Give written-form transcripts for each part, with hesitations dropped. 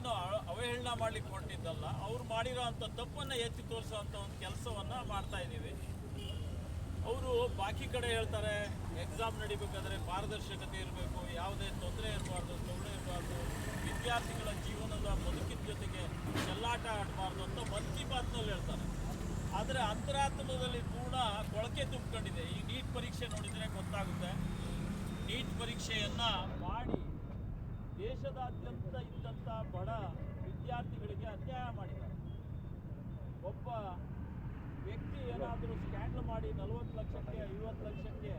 ನಾವೇನು ಅವಹೇಳನ ಮಾಡ್ಲಿಕ್ಕೆ ಹೊರಟಿದ್ದಲ್ಲ. ಅವ್ರು ಮಾಡಿರೋ ಅಂಥ ತಪ್ಪನ್ನು ಎತ್ತಿ ತೋರಿಸೋವಂಥ ಒಂದು ಕೆಲಸವನ್ನು ಮಾಡ್ತಾ ಇದ್ದೀವಿ. ಅವರು ಬಾಕಿ ಕಡೆ ಹೇಳ್ತಾರೆ ಎಕ್ಸಾಮ್ ನಡಿಬೇಕಾದ್ರೆ ಪಾರದರ್ಶಕತೆ ಇರಬೇಕು, ಯಾವುದೇ ತೊಂದರೆ ಇರಬಾರ್ದು, ತೊಂದರೆ ಇರಬಾರ್ದು, ವಿದ್ಯಾರ್ಥಿಗಳ ಜೀವನದ ಬದುಕಿನ ಜೊತೆಗೆ ಚೆಲ್ಲಾಟ ಆಡಬಾರ್ದು ಅಂತ ಮನ್ ಕಿ ಬಾತ್ನಲ್ಲಿ ಹೇಳ್ತಾರೆ. ಆದರೆ ಅಂತರಾತ್ಮದಲ್ಲಿ ಕೂಡ ಕೊಳಕೆ ತುಂಬಿಕೊಂಡಿದೆ. ಈ ನೀಟ್ ಪರೀಕ್ಷೆ ನೋಡಿದರೆ ಗೊತ್ತಾಗುತ್ತೆ. ನೀಟ್ ಪರೀಕ್ಷೆಯನ್ನು ಮಾಡಿ ದೇಶದಾದ್ಯಂತ ಇದ್ದಂಥ ಬಡ ವಿದ್ಯಾರ್ಥಿಗಳಿಗೆ ಅನ್ಯಾಯ ಮಾಡಿದ್ದಾರೆ. ಒಬ್ಬ ವ್ಯಕ್ತಿ ಏನಾದರೂ ಸ್ಕ್ಯಾಂಡಲ್ ಮಾಡಿ 40 ಲಕ್ಷಕ್ಕೆ 50 ಲಕ್ಷಕ್ಕೆ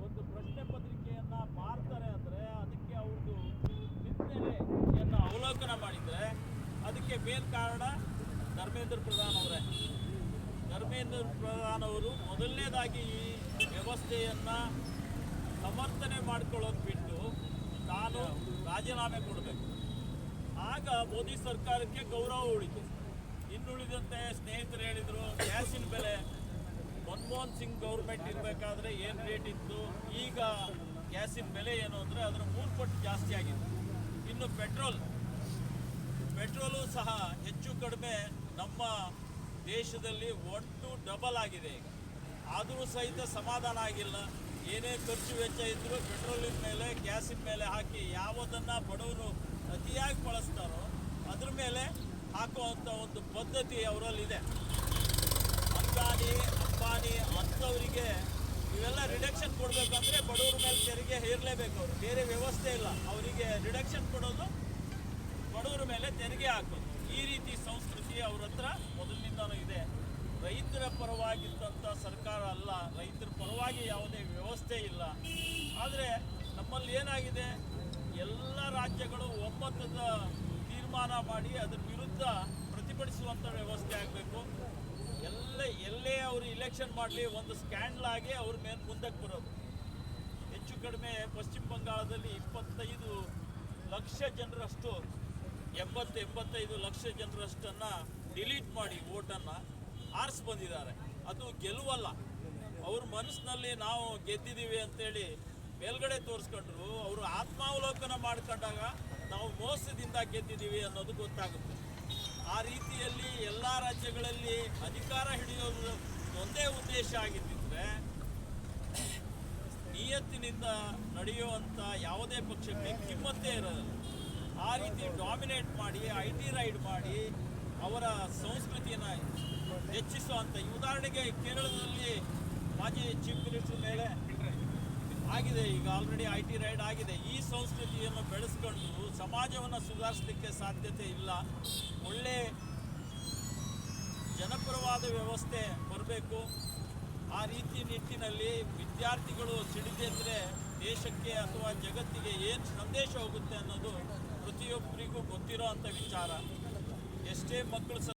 ಒಂದು ಪ್ರಶ್ನೆ ಪತ್ರಿಕೆಯನ್ನು ಮಾರ್ತಾರೆ ಅಂದರೆ ಅದಕ್ಕೆ ಅವ್ರದ್ದು ಹಿನ್ನೆಲೆಯನ್ನು ಅವಲೋಕನ ಮಾಡಿದರೆ ಅದಕ್ಕೆ ಮೇನ್ ಕಾರಣ ಧರ್ಮೇಂದ್ರ ಪ್ರಧಾನ್ ಅವರೇ. ಧರ್ಮೇಂದ್ರ ಪ್ರಧಾನ್ ಅವರು ಮೊದಲನೇದಾಗಿ ಈ ವ್ಯವಸ್ಥೆಯನ್ನು ಸಮರ್ಥನೆ ಮಾಡ್ಕೊಳ್ಳೋದು ಬಿಟ್ಟು ತಾನು ರಾಜೀನಾಮೆ ಕೊಡಬೇಕು. ಆಗ ಮೋದಿ ಸರ್ಕಾರಕ್ಕೆ ಗೌರವ ಉಳಿತು. ಇನ್ನುಳಿದಂತೆ ಸ್ನೇಹಿತರು ಹೇಳಿದರು ಗ್ಯಾಸಿನ ಬೆಲೆ ಮನಮೋಹನ್ ಸಿಂಗ್ ಗೌರ್ಮೆಂಟ್ ಇರಬೇಕಾದ್ರೆ ಏನು ರೇಟ್ ಇತ್ತು, ಈಗ ಗ್ಯಾಸಿನ ಬೆಲೆ ಏನು ಅಂದರೆ ಅದರ 3 ಪಟ್ಟು ಜಾಸ್ತಿ ಆಗಿದೆ. ಇನ್ನು ಪೆಟ್ರೋಲು ಸಹ ಹೆಚ್ಚು ಕಡಿಮೆ ನಮ್ಮ ದೇಶದಲ್ಲಿ 1 to 2 ಆಗಿದೆ ಈಗ. ಆದರೂ ಸಹಿತ ಸಮಾಧಾನ ಆಗಿಲ್ಲ. ಏನೇ ಖರ್ಚು ವೆಚ್ಚ ಇದ್ದರೂ ಪೆಟ್ರೋಲಿನ ಮೇಲೆ ಗ್ಯಾಸಿನ ಮೇಲೆ ಹಾಕಿ ಯಾವುದನ್ನು ಬಡವರು ಅತಿಯಾಗಿ ಬಳಸ್ತಾರೋ ಅದ್ರ ಮೇಲೆ ಹಾಕುವಂಥ ಒಂದು ಪದ್ಧತಿ ಅವರಲ್ಲಿದೆ. ಅಂಬಾನಿ ಅಂಥವರಿಗೆ ಇವೆಲ್ಲ ರಿಡಕ್ಷನ್ ಕೊಡಬೇಕಂದ್ರೆ ಬಡವ್ರ ಮೇಲೆ ತೆರಿಗೆ ಹೇರಲೇಬೇಕು. ಅವರು ಬೇರೆ ವ್ಯವಸ್ಥೆ ಇಲ್ಲ. ಅವರಿಗೆ ರಿಡಕ್ಷನ್ ಕೊಡೋದು, ಬಡವರ ಮೇಲೆ ತೆರಿಗೆ ಹಾಕೋದು. ಈ ರೀತಿ ಸಂಸ್ಕೃತಿ ಅವ್ರ ಹತ್ರ ಮೊದಲಿನಿಂದನೂ ಇದೆ. ರೈತರ ಪರವಾಗಿದ್ದಂಥ ಸರ್ಕಾರ ಅಲ್ಲ, ರೈತರ ಪರವಾಗಿ ಯಾವುದೇ ವ್ಯವಸ್ಥೆ ಇಲ್ಲ. ಆದರೆ ನಮ್ಮಲ್ಲಿ ಏನಾಗಿದೆ, ಎಲ್ಲ ರಾಜ್ಯಗಳು ಒಮ್ಮತದ ತೀರ್ಮಾನ ಮಾಡಿ ಅದರ ವಿರುದ್ಧ ಪ್ರತಿಭಟಿಸುವಂಥ ವ್ಯವಸ್ಥೆ ಆಗಬೇಕು. ಎಲ್ಲೇ ಅವರು ಇಲೆಕ್ಷನ್ ಮಾಡಲಿ ಒಂದು ಸ್ಕ್ಯಾಂಡಲ್ ಆಗಿ ಅವ್ರ ಮೇಲೆ ಮುಂದಕ್ಕೆ ಬರೋದು. ಹೆಚ್ಚು ಕಡಿಮೆ ಪಶ್ಚಿಮ ಬಂಗಾಳದಲ್ಲಿ 25 ಲಕ್ಷ ಜನರಷ್ಟು 85 ಲಕ್ಷ ಜನರಷ್ಟನ್ನು ಡಿಲೀಟ್ ಮಾಡಿ ವೋಟನ್ನು ಆರಿಸಿ ಬಂದಿದ್ದಾರೆ. ಅದು ಗೆಲುವಲ್ಲ. ಅವ್ರ ಮನಸ್ಸಿನಲ್ಲಿ ನಾವು ಗೆದ್ದಿದ್ದೀವಿ ಅಂತೇಳಿ ಮೇಲ್ಗಡೆ ತೋರಿಸ್ಕೊಂಡ್ರು. ಅವರು ಆತ್ಮಾವಲೋಕನ ಮಾಡ್ಕೊಂಡಾಗ ನಾವು ಮೋಸದಿಂದ ಗೆದ್ದಿದ್ದೀವಿ ಅನ್ನೋದು ಗೊತ್ತಾಗುತ್ತೆ. ಆ ರೀತಿಯಲ್ಲಿ ಎಲ್ಲ ರಾಜ್ಯಗಳಲ್ಲಿ ಅಧಿಕಾರ ಹಿಡಿಯೋದು ಒಂದೇ ಉದ್ದೇಶ ಆಗಿದ್ದಿದ್ರೆ ನಿಯತ್ತಿನಿಂದ ನಡೆಯುವಂಥ ಯಾವುದೇ ಪಕ್ಷಕ್ಕೆ ಕಿಮ್ಮತ್ತೇ ಇರೋದಿಲ್ಲ. ಆ ರೀತಿ ಡಾಮಿನೇಟ್ ಮಾಡಿ IT ರೈಡ್ ಮಾಡಿ ಅವರ ಸಂಸ್ಕೃತಿಯನ್ನು ಹೆಚ್ಚಿಸುವಂಥ, ಉದಾಹರಣೆಗೆ ಕೇರಳದಲ್ಲಿ ಮಾಜಿ ಚೀಫ್ ಮಿನಿಸ್ಟರ್ ಮೇಲೆ ಆಗಿದೆ, ಈಗ ಆಲ್ರೆಡಿ IT ರೈಡ್ ಆಗಿದೆ. ಈ ಸಂಸ್ಕೃತಿಯನ್ನು ಬೆಳೆಸ್ಕೊಂಡು ಸಮಾಜವನ್ನು ಸುಧಾರಿಸಲಿಕ್ಕೆ ಸಾಧ್ಯತೆ ಇಲ್ಲ. ಒಳ್ಳೆ ಜನಪರವಾದ ವ್ಯವಸ್ಥೆ ಬರಬೇಕು. ಆ ರೀತಿ ನಿಟ್ಟಿನಲ್ಲಿ ವಿದ್ಯಾರ್ಥಿಗಳು ಸಿಡಿದೆಂದರೆ ದೇಶಕ್ಕೆ ಅಥವಾ ಜಗತ್ತಿಗೆ ಏನು ಸಂದೇಶ ಹೋಗುತ್ತೆ ಅನ್ನೋದು ಪ್ರತಿಯೊಬ್ಬರಿಗೂ ಗೊತ್ತಿರೋ ಅಂಥ ವಿಚಾರ. ಎಷ್ಟೇ ಮಕ್ಕಳು